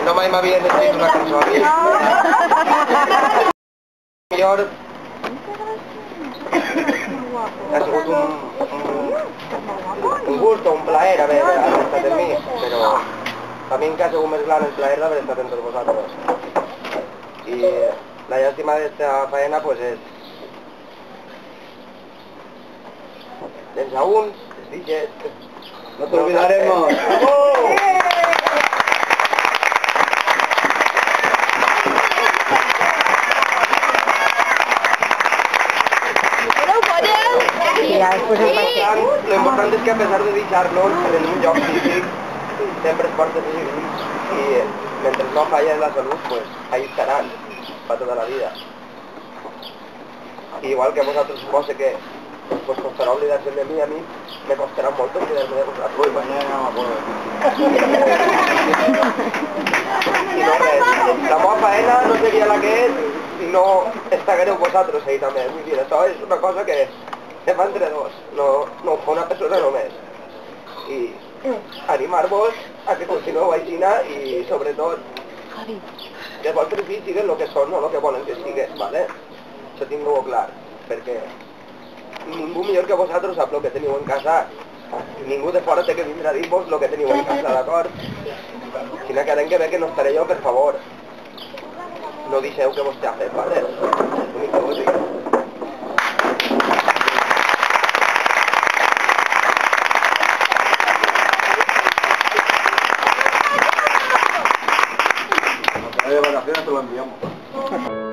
no mai m'havien escrit una cançó a mi. Millor ha sigut un gust o un plaer haver estat en mi, però a mi encara ha sigut més gran el plaer d'haver estat entre vosaltres. I la llàstima d'esta faena pues és tens a uns, els diges... No te olvidaremos. Lo important és que a pesar de deixar-nos en un lloc físic sempre es porten i mentre no falla la salut pues ahí estaran para toda la vida. Y igual que a vosotros suposo que pues costará olvidarse de mí, a mí me costará mucho olvidarme de vosotros. Uy, mañana no me acuerdo. Y no res, la meva faena no seria la que és si no estiguéreu vosaltres ahí també. Vull dir, això és una cosa que se fa entre dos, no ho fa una persona només. I animar-vos a que continueu així i sobretot que els vostres fills siguin el que són, no el que volen que siguin, ¿vale? Això tingueu clar, perquè ningú millor que vosaltres sap el que teniu en casa. Ningú de fora té que vindre a dir-vos el que teniu en casa, d'acord? Si no quedem que bé que no estaré jo, per favor. No deixeu que vostè ha fet, ¿vale? L'únic que vos dic. Cuando te vaya de vacaciones te lo enviamos.